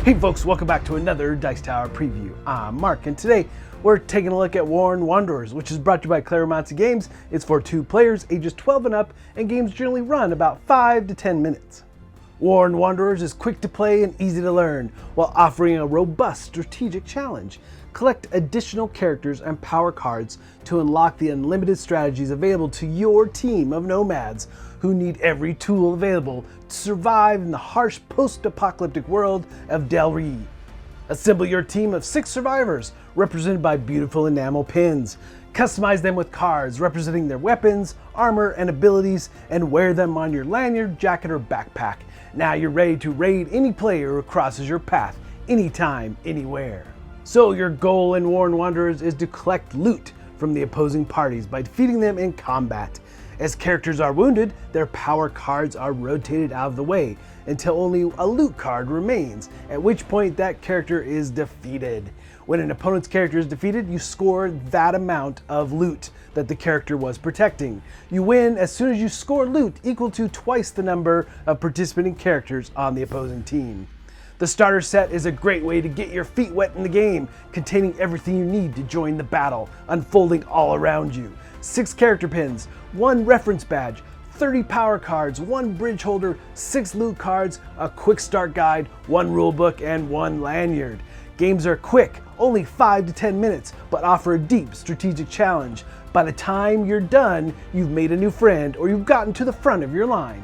Hey folks, welcome back to another Dice Tower preview. I'm Mark, and today we're taking a look at Worn Wanderers, which is brought to you by Claremontsy Games. It's for 2 players, ages 12 and up, and games generally run about 5 to 10 minutes. Worn Wanderers is quick to play and easy to learn, while offering a robust strategic challenge. Collect additional characters and power cards to unlock the unlimited strategies available to your team of nomads who need every tool available to survive in the harsh post-apocalyptic world of Del Rey. Assemble your team of 6 survivors, represented by beautiful enamel pins. Customize them with cards representing their weapons, armor, and abilities, and wear them on your lanyard, jacket, or backpack. Now you're ready to raid any player who crosses your path, anytime, anywhere. So your goal in Worn Wanderers is to collect loot from the opposing parties by defeating them in combat. As characters are wounded, their power cards are rotated out of the way until only a loot card remains, at which point that character is defeated. When an opponent's character is defeated, you score that amount of loot that the character was protecting. You win as soon as you score loot equal to twice the number of participating characters on the opposing team. The starter set is a great way to get your feet wet in the game, containing everything you need to join the battle, unfolding all around you. 6 character pins, 1 reference badge, 30 power cards, 1 bridge holder, 6 loot cards, a quick start guide, 1 rulebook, and 1 lanyard. Games are quick, only 5 to 10 minutes, but offer a deep strategic challenge. By the time you're done, you've made a new friend or you've gotten to the front of your line.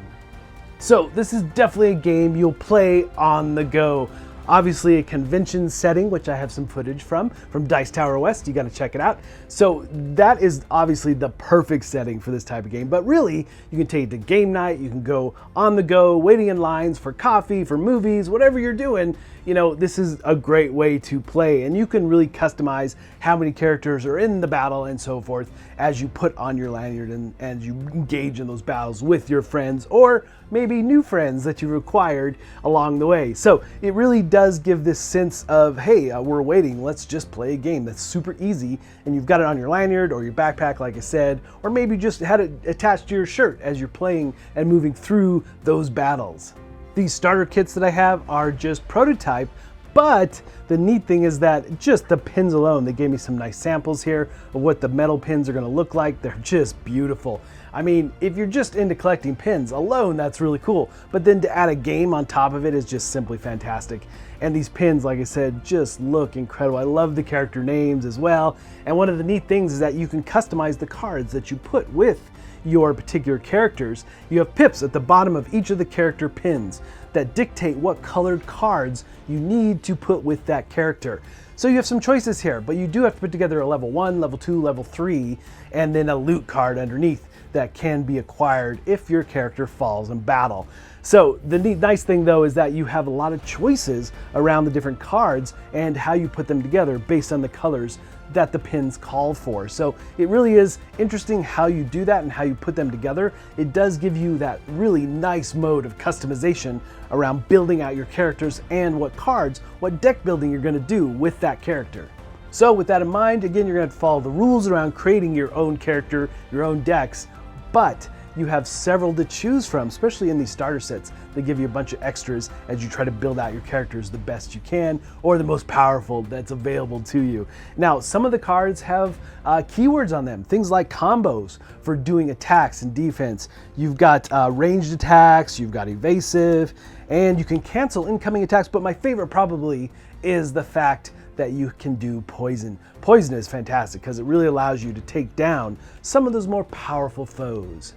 So this is definitely a game you'll play on the go. Obviously a convention setting, which I have some footage from Dice Tower West. You got to check it out. So that is obviously the perfect setting for this type of game. But really, you can take it to game night. You can go on the go, waiting in lines for coffee, for movies, whatever you're doing. You know, this is a great way to play, and you can really customize how many characters are in the battle and so forth as you put on your lanyard and you engage in those battles with your friends or maybe new friends that you've acquired along the way. So it really does give this sense of, hey, we're waiting, let's just play a game that's super easy, and you've got it on your lanyard or your backpack, like I said, or maybe just had it attached to your shirt as you're playing and moving through those battles. These starter kits that I have are just prototype, but the neat thing is that just the pins alone, they gave me some nice samples here of what the metal pins are going to look like. They're just beautiful. I mean, if you're just into collecting pins alone, that's really cool. But then to add a game on top of it is just simply fantastic. And these pins, like I said, just look incredible. I love the character names as well. And one of the neat things is that you can customize the cards that you put with your particular characters. You have pips at the bottom of each of the character pins that dictate what colored cards you need to put with that character. So you have some choices here, but you do have to put together a level 1, level 2, level 3, and then a loot card underneath that can be acquired if your character falls in battle. So the nice thing though is that you have a lot of choices around the different cards and how you put them together based on the colors that the pins call for. So it really is interesting how you do that and how you put them together. It does give you that really nice mode of customization around building out your characters and what cards, what deck building you're going to do with that character. So with that in mind, again, you're going to follow the rules around creating your own character, your own decks, but you have several to choose from, especially in these starter sets. They give you a bunch of extras as you try to build out your characters the best you can, or the most powerful that's available to you. Now, some of the cards have keywords on them, things like combos for doing attacks and defense. You've got ranged attacks, you've got evasive, and you can cancel incoming attacks, but my favorite probably is the fact that you can do poison. Poison is fantastic because it really allows you to take down some of those more powerful foes.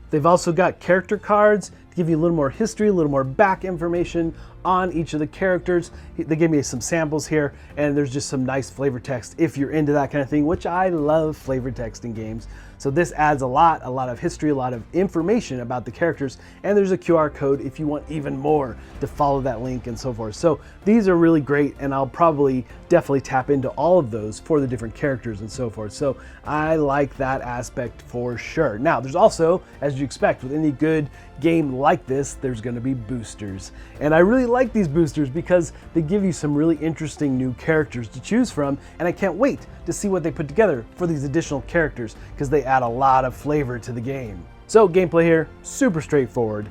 They've also got character cards to give you a little more history, a little more back information on each of the characters. They gave me some samples here, and there's just some nice flavor text if you're into that kind of thing, which I love flavor text in games. So this adds a lot of history, a lot of information about the characters, and there's a QR code if you want even more to follow that link and so forth. So these are really great, and I'll probably definitely tap into all of those for the different characters and so forth. So I like that aspect for sure. Now, there's also, as you expect with any good game like this, there's going to be boosters. And I really like these boosters because they give you some really interesting new characters to choose from, and I can't wait to see what they put together for these additional characters because they add a lot of flavor to the game. So gameplay here, super straightforward,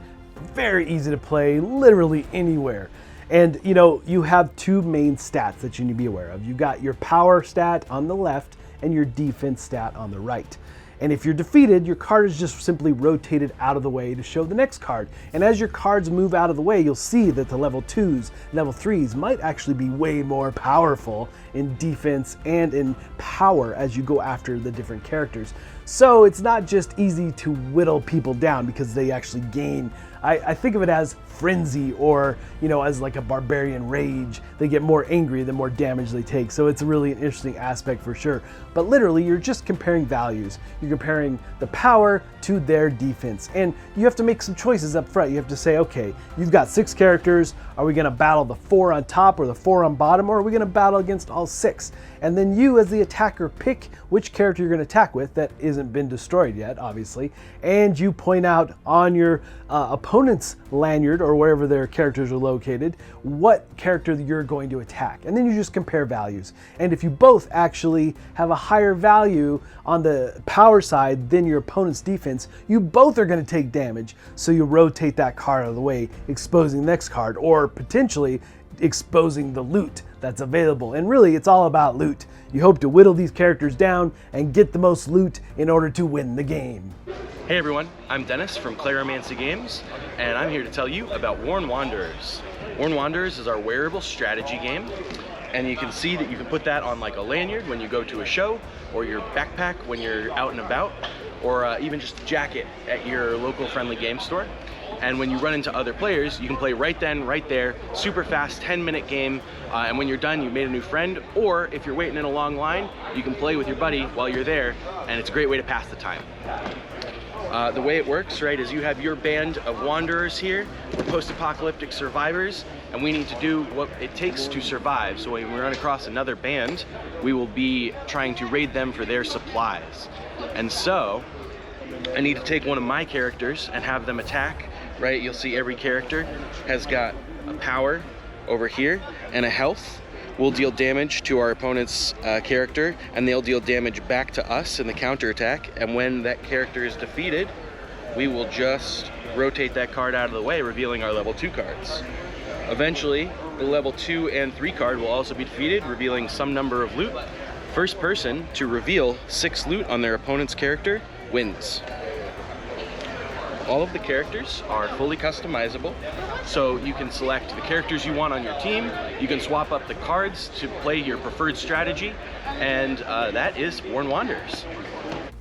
very easy to play literally anywhere. And you have two main stats that you need to be aware of. You got your power stat on the left and your defense stat on the right. And if you're defeated, your card is just simply rotated out of the way to show the next card. And as your cards move out of the way, you'll see that the level 2s, level 3s might actually be way more powerful in defense and in power as you go after the different characters. So it's not just easy to whittle people down because they actually gain, I think of it as frenzy, or as like a barbarian rage. They get more angry the more damage they take. So it's really an interesting aspect for sure. But literally, you're just comparing values. You're comparing the power to their defense. And you have to make some choices up front. You have to say, okay, you've got 6 characters. Are we gonna battle the 4 on top or the 4 on bottom, or are we gonna battle against all 6? And then you, as the attacker, pick which character you're gonna attack with that isn't been destroyed yet, obviously. And you point out on your opponent's lanyard, or wherever their characters are located, what character you're going to attack. And then you just compare values. And if you both actually have a higher value on the power side than your opponent's defense, you both are going to take damage. So you rotate that card out of the way, exposing the next card, or potentially exposing the loot that's available. And really, it's all about loot. You hope to whittle these characters down and get the most loot in order to win the game. Hey everyone, I'm Dennis from Claromancy Games, and I'm here to tell you about Worn Wanderers. Worn Wanderers is our wearable strategy game, and you can see that you can put that on like a lanyard when you go to a show, or your backpack when you're out and about, or even just a jacket at your local friendly game store. And when you run into other players, you can play right then, right there, super fast 10-minute game, and when you're done, you made a new friend, or if you're waiting in a long line, you can play with your buddy while you're there, and it's a great way to pass the time. The way it works, right, is you have your band of wanderers here. We're post-apocalyptic survivors, and we need to do what it takes to survive. So when we run across another band, we will be trying to raid them for their supplies. And so, I need to take one of my characters and have them attack, right? You'll see every character has got a power over here and a health. We'll deal damage to our opponent's character, and they'll deal damage back to us in the counterattack. And when that character is defeated, we will just rotate that card out of the way, revealing our level 2 cards. Eventually, the level 2 and 3 card will also be defeated, revealing some number of loot. First person to reveal 6 loot on their opponent's character wins. All of the characters are fully customizable, so you can select the characters you want on your team, you can swap up the cards to play your preferred strategy, and that is Worn Wanderers.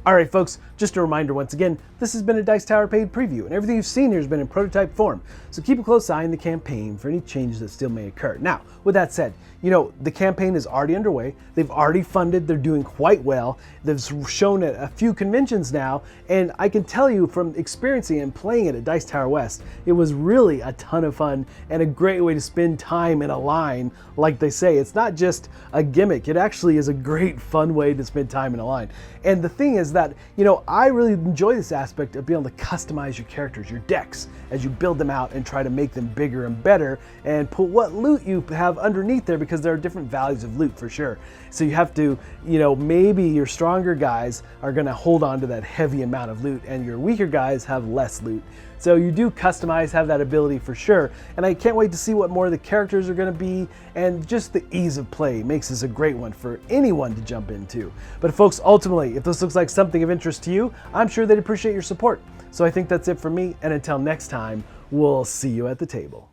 All right, folks, just a reminder once again, this has been a Dice Tower paid preview, and everything you've seen here has been in prototype form, so keep a close eye on the campaign for any changes that still may occur. Now, with that said, the campaign is already underway. They've already funded. They're doing quite well. They've shown at a few conventions now, and I can tell you from experiencing and playing it at Dice Tower West, it was really a ton of fun and a great way to spend time in a line. Like they say, it's not just a gimmick. It actually is a great fun way to spend time in a line. And the thing is that, I really enjoy this aspect of being able to customize your characters, your decks, as you build them out and try to make them bigger and better, and put what loot you have underneath there, because there are different values of loot for sure. So you have to, maybe your stronger guys are going to hold on to that heavy amount of loot, and your weaker guys have less loot. So you do customize, have that ability for sure. And I can't wait to see what more of the characters are going to be, and just the ease of play makes this a great one for anyone to jump into. But folks, ultimately, if this looks like something of interest to you, I'm sure they'd appreciate your support. So I think that's it for me, and until next time, we'll see you at the table.